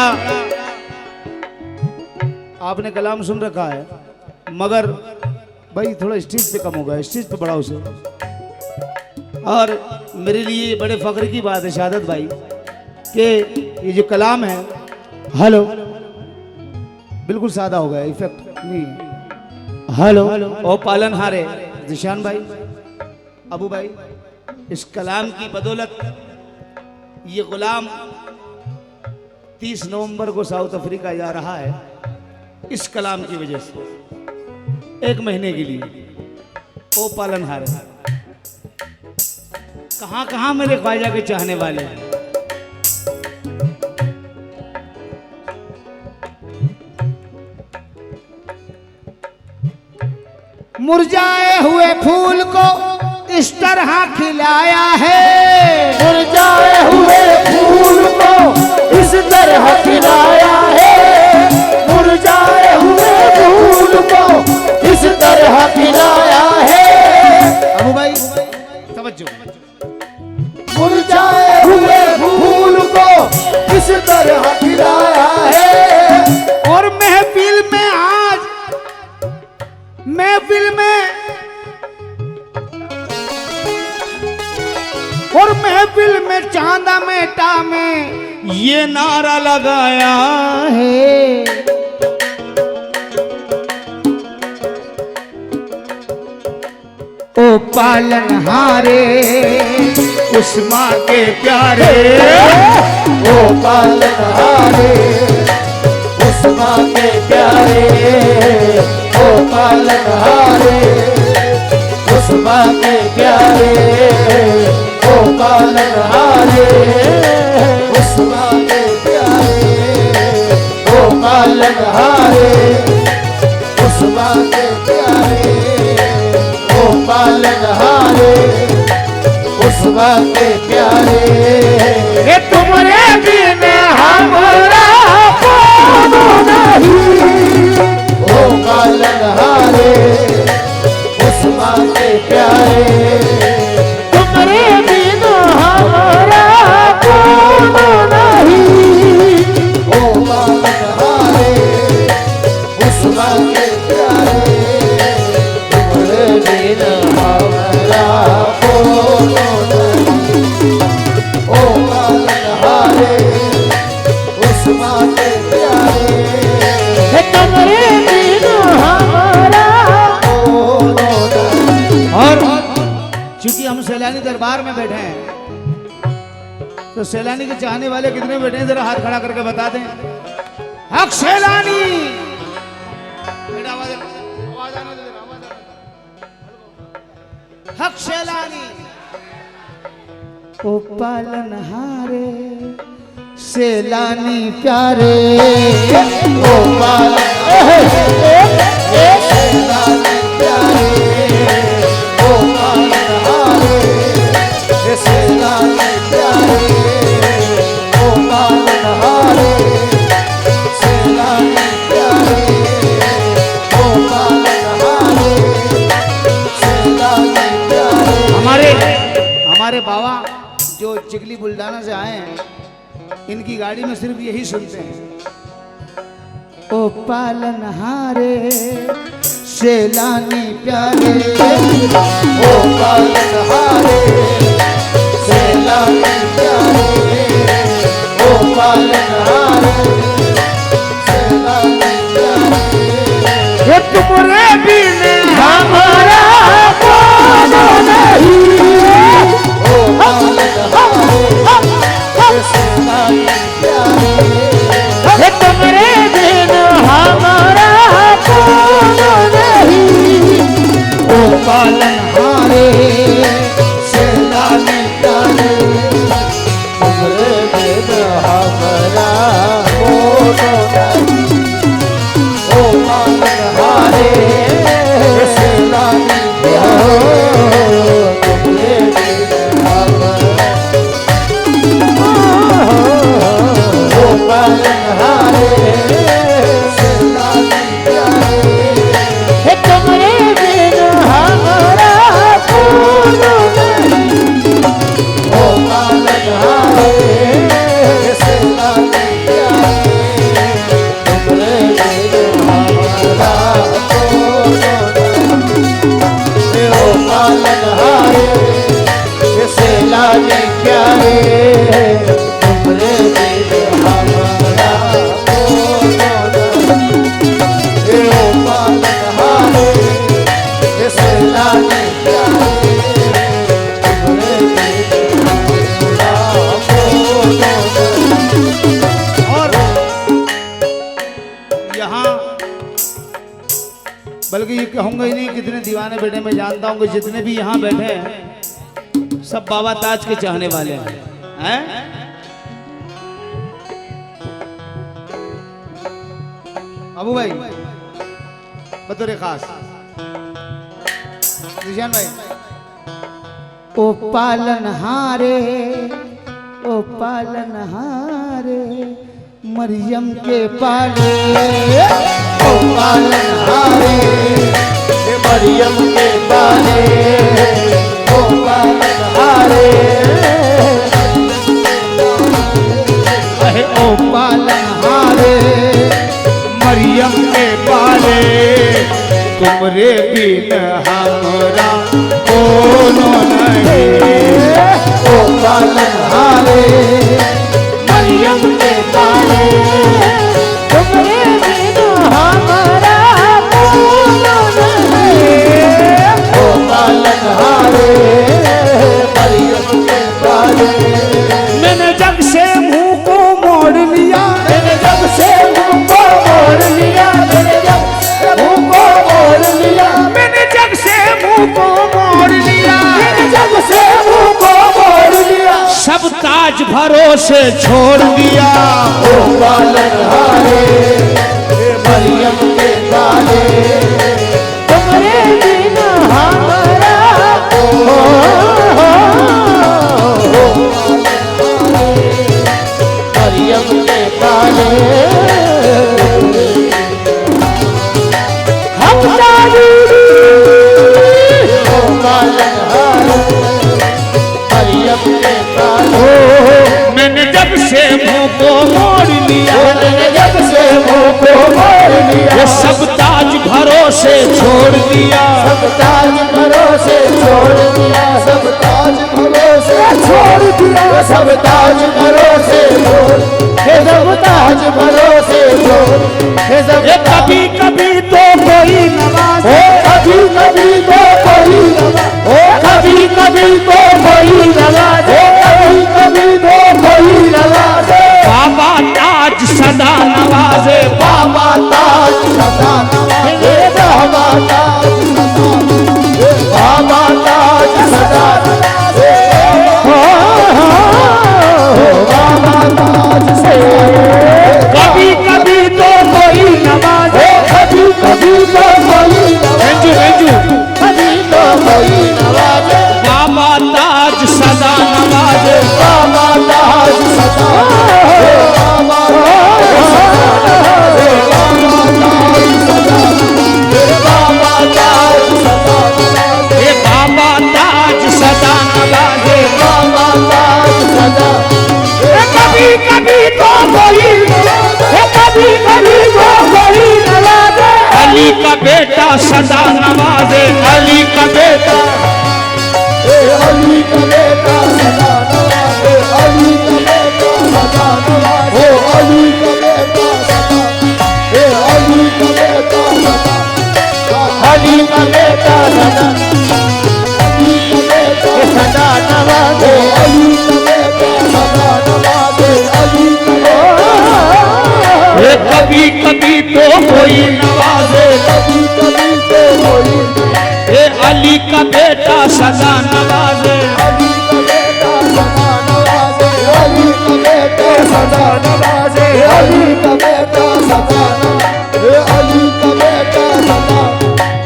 बड़ा आपने कलाम सुन रखा है, मगर भाई थोड़ा स्टेज पे कम होगा, स्टेज पे बड़ा उसे। और मेरे लिए बड़े फख्र की बात है शहादत भाई कि ये जो कलाम है, हेलो, बिल्कुल सादा हो गया, इफेक्ट नहीं है। हेलो ओ पालनहारे जिशान भाई, अबू भाई, इस कलाम की बदौलत ये गुलाम 30 नवंबर को साउथ अफ्रीका जा रहा है, इस कलाम की वजह से 1 महीने के लिए। ओ पालनहारे, कहां कहां मेरे ख्वाजा के चाहने वाले हैं। मुरझाए हुए फूल को इस तरह खिलाया है, मुरझाए हुए फूल को इस तरह खिलाया है, मुरझाए हुए फूल को इस तरह खिलाया है। अबू भाई तवज्जो, मुरझाए हुए फूल को इस तरह खिलाया है। और महफिल में आज, महफिल में, और महफिल में चांदा मेटा में ये नारा लगाया है, ओ पालनहारे उस माँ के प्यारे, ओ पालनहारे उस माँ के प्यारे, ओ पालनहारे उस माँ के प्यारे, ओ पालनहारे उस माँ के प्यारे, ओ पालनहारे उस माँ के प्यारे, ओ पालनहारे उस माँ के प्यारे। ये तुम्हारे बिन हमारा कौन नहीं, ओ पालनहारे उस माँ के प्यारे, तुम्हारे बिन हमारा कौन नहीं, ओ पालनहारे उस माँ के प्यारे, तुम्हारे बिन हमारा कौन नहीं, ओ पालनहारे उस माँ के प्यारे, तुम्हारे बिन हमारा कौन नहीं। और चूंकि हम सैलानी दरबार में बैठे हैं, तो सैलानी के चाहने वाले कितने बैठे हैं, जरा हाथ खड़ा करके बता दें। हक सैलानी, बेटा आवाज आने दो, आवाज आने दो। हक सैलानी, ओ पालनहारे सैलानी प्यारे, ओ पालनहारे सैलानी प्यारे, ओ पालनहारे सैलानी प्यारे, ओ पालनहारे सैलानी प्यारे, ओ पालनहारे सैलानी प्यारे। हमारे बाबा जो चिगली बुल्डाना से आए हैं, इनकी गाड़ी में सिर्फ यही सुनते हैं, ओ पालनहारे सैलानी प्यारे, ओ पालनहारे सैलानी प्यारे, ओ पालनहारे सैलानी प्यारे। ये तुम्हारे बिन हमारा कौन नहीं, ओ पालनहारे सैलानी प्यारे, ये तुम्हारे बिन हमारा कौन नहीं, ओ पालनहारे सैलानी प्यारे, तुम्हारे बिन हमारा कहूंगा ही नहीं कितने दीवाने बैठे। मैं जानता हूँ कि जितने भी यहाँ बैठे हैं सब बाबा ताज के चाहने वाले हैं। अबू भाई बतौर खास निशान भाई। ओ पालनहारे, ओ पालनहारे मरियम के पाले, ओ पालनहारे मरियम के पाले, ओ पालनहारे ओ पालनहारे मरियम के पाले, तुमरे बिन हमरा कोनो नहीं। ओ पालनहारे मरियम के पाले, तुमरे बिन हमरा कोनो नहीं। ओ पालनहारे मरियम के पाले। मैंने जग से मुंह को मोड़ लिया, मैंने जब से मुंह को मोड़ लिया, मैंने जब से मुंह को मोड़ लिया, मैंने जग से मुंह को मोड़ लिया, मैंने जब से मुंह को मोड़ लिया, सब ताज भरोसे छोड़ दिया। ओ पालनहारे मरियम के पाले, तुमरे बिन हमरा कोनो मरियम के पाले। हम ओ पालनहारे मरियम के पाले। मैंने जब से मुंह को मोड़ लिया, मैंने जब से मुंह को मोड़ लिया, ये सब ताज भरोसे छोड़ दिया। सब ताज भरोसे छोड़ दिया, सब ताज भरोसे छोड़ दिया, सब ताज भरोसे छोड़, हे सब ताज भरोसे छोड़, हे सब ये कभी कभी तो कोई नवाज, ओ कभी कभी तो कोई नवाज, ओ कभी कभी तो कोई नवाज, ओ कभी कभी तो कोई नवाज। बाबा ताज सदा नवाजे, बाबा ताज सदा नवाजे, बाबा ताज सदा, बाबा ताज सदा नवाजे, बाबा ताज से। कभी कभी तो कोई नवाजे, कभी कभी तो कोई नवाजे, कभी तो कोई नवाजे, बाबा ताज सदा नवाजे। बाबा ताज सदा, बाबा ये बाबा ताज सदा नवाजे, बाबा ताज सदा। कभी कभी तो कोई, कभी कभी तो कोई नवाजे, अली का बेटा सदा नवाजे, अली का बेटा। अली का बेटा सदा नवाजे, अली का बेटा सदा नवाजे, अली का बेटा सदा, अली का बेटा सदा, अली का बेटा सदा, अली का बेटा सदा नवाजे, अली का बेटा सदा नवाजे, अली का बेटा। ये कभी कभी तो कोई नवाजे, कभी कभी तो कोई, ये अली का बेटा सदा नवाजे। अली का बेटा सदा नवाजे, अली का बेटा सदा नवाजे, अली का बेटा सदा नवाजे, अली का बेटा सदा,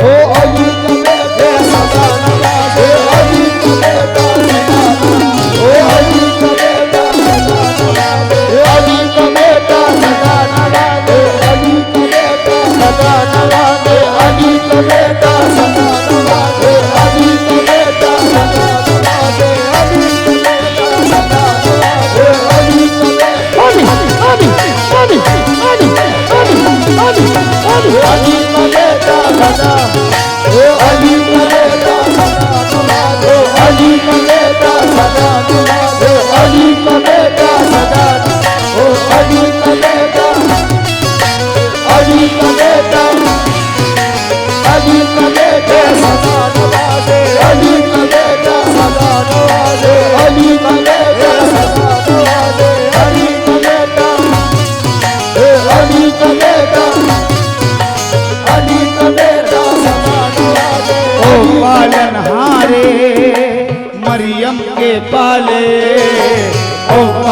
ओ अली का बेटा सदा नवाजे, अली का बेटा सदा, ओ अली का बेटा सदा नवाजे, अली का बेटा सदा नवाजे, अली का बेटा सदा नवाजे, अली का बेटा सदा नवाजे, अली का बेटा सदा नवाजे, अली का बेटा सदा नवाजे, अली का बेटा।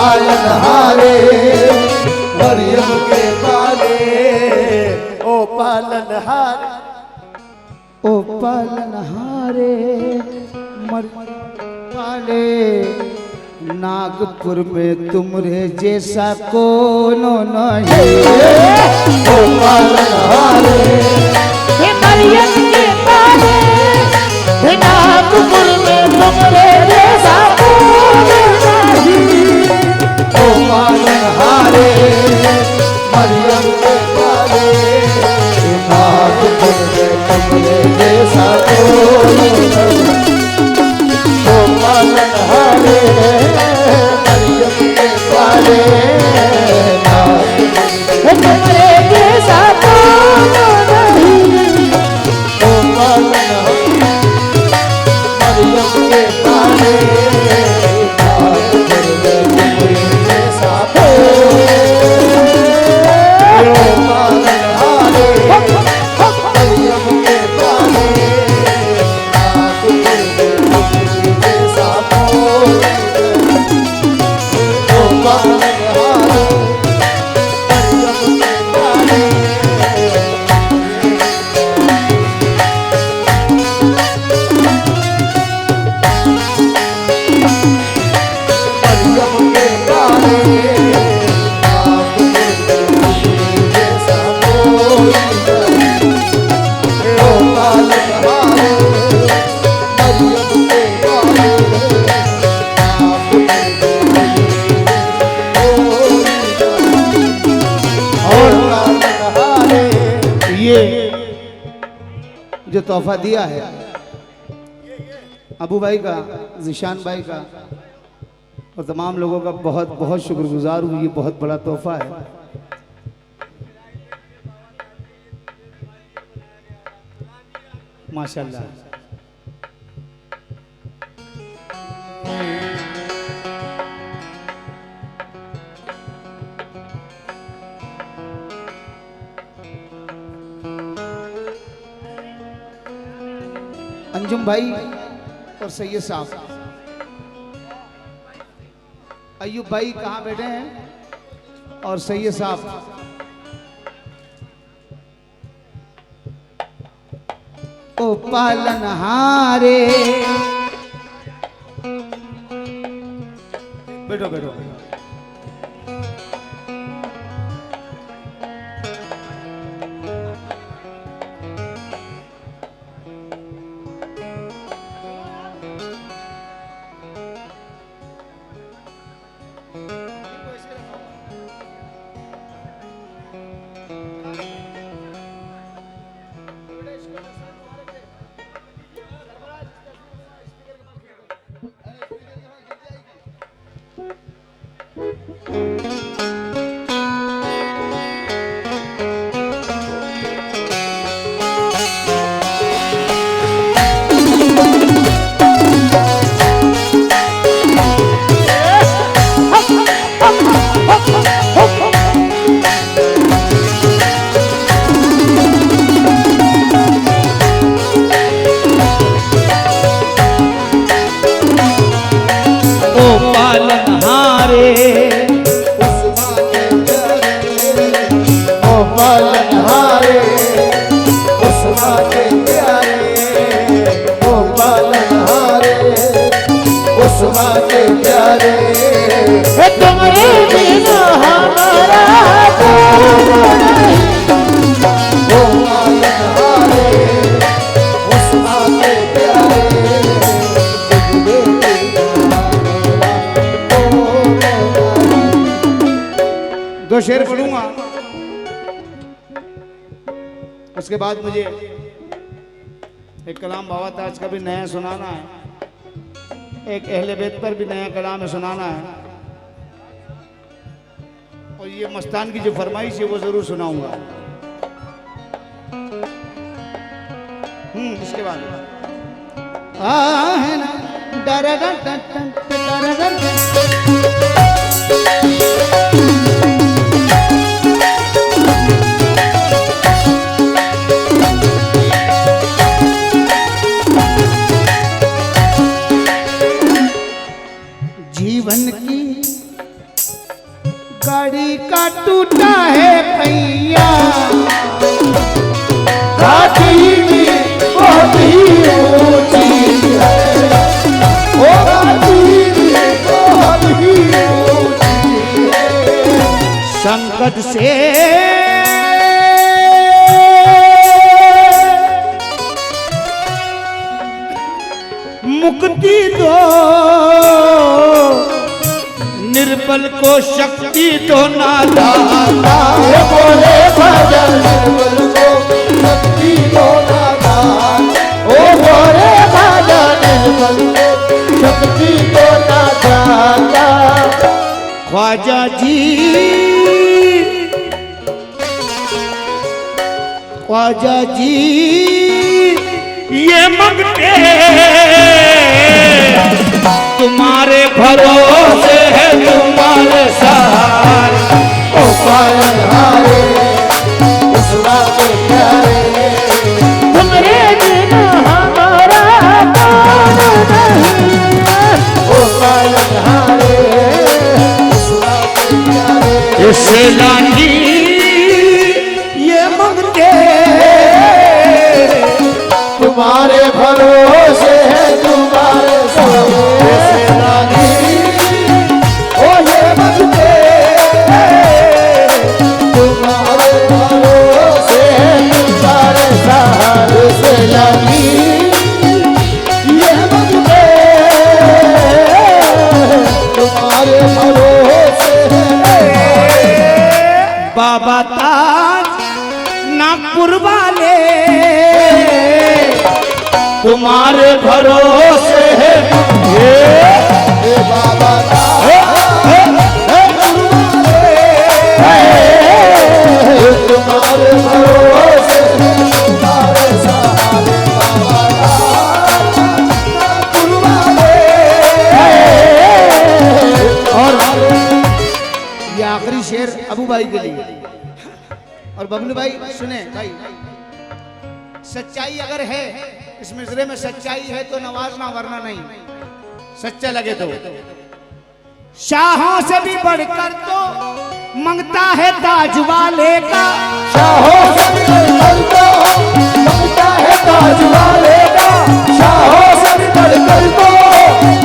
पालनहारे मरियम के पाले ओ पालनहारे ओ पालनहारे पाले नागपुर में तुमरे जैसा कोनो नहीं ओ पालनहारे मरियम के पाले नागपुर में तुमरे जैसा कोई नहीं ओ पालनहारे मरियम के पाले नागपुर में तुमरे जैसा कोई नहीं ओ पालनहारे मरियम के पाले तुमरे जैसा कोई नहीं ओ पालनहारे मरियम के पाले नागपुर में तुमरे जैसा कोई ओ पालनहारे मरियम के पाले नागपुर में तुमरे जैसा कोई ओ पालनहारे मरियम के पाले मरियम के पाले नागपुर में तुमरे जैसा कोई नहीं ओ पालनहारे मरियम के पाले नागपुर में तुमरे और पालनहारे ये जो तोहफा दिया है अबू भाई का, जिशान भाई का और तमाम लोगों का बहुत बहुत शुक्रगुजार हूँ। ये बहुत बड़ा तोहफा है। माशाल्लाह। अंजुम भाई और सैयद साहब, अयूब भाई कहाँ बैठे हैं और सैयद साहब, ओ पालनहारे बैठो बैठो। तुम्हारे बिना हमारा कोई नहीं दो शेर पढ़ूंगा, उसके बाद मुझे एक कलाम बाबा ताज का भी नया सुनाना है, एक अहले बैत पर भी नया कलाम सुनाना है, और ये मस्तान की जो फरमाइश है वो जरूर सुनाऊंगा। इसके बाद है ना जीवन की गाड़ी का टूटा है पहिया, घाटी भी बहुत ही ऊंची है, ओ घाटी भी बहुत ही ऊंची है। संकट से मुक्ति दो, निर्बल को शक्ति दो ना दाता। ये बोले भजन निर्बल को शक्ति दो ना दाता, ओ बोले भजन निर्बल को शक्ति दो ना दाता। ख्वाजा जी, ख्वाजा जी ये मंगते तुम्हारे भरोसे है, तुम्हारे सहारे। ओ पायल हारे उसरा के प्यारे, तुम्हारे बिन हमारा कौन नहीं। ओ पायल हारे उसरा के प्यारे। ये सैलानी ये मंगते तुम्हारे भरोसे है, तुम्हारे सहारे। ओ ये मंगते तुम्हारे भरोसे है, तुम्हारे सहारे से लगी। ये मंगते तुम्हारे भरोसे है। बाबा ताज नागपुर वाले तुम्हारे भरोसे है। हे बाबा तुम्हारे भरोसे तुम्हारे सहारे। और ये आखिरी शेर अबू भाई के लिए और बबलू भाई सुने भाई, सच्चाई अगर है इस मिसरे में, सच्चाई है तो नवाजना वरना नहीं, सच्चा लगे तो। शाहों से भी बढ़कर तो मंगता है ताज वाले का, शाहों से भी बढ़कर तो मंगता है ताज वाले का, शाहों से भी बढ़कर तो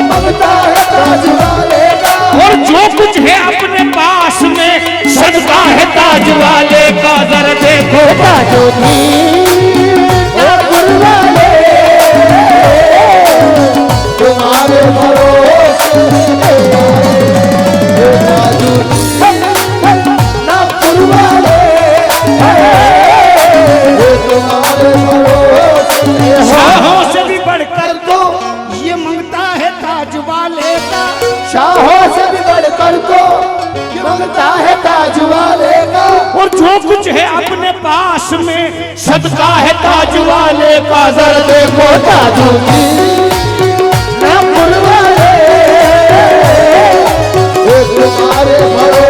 मंगता है ताज वाले का। और जो कुछ है अपने पास में सदका है ताज वाले का। जरा देखो ताजो वाले तुम्हारे भरोसे नागपुर वाले तुम्हारे भरोसे। शाहों से भी बढ़कर तो ये मंगता है ताज वाले का, शाहों से भी बढ़कर तो मंगता है ताज वाले का। और जो कुछ है अपने पास में सदका है ताज वाले का। जरा देखो ताजो नागपुर वाले तुम्हारे भरोसे।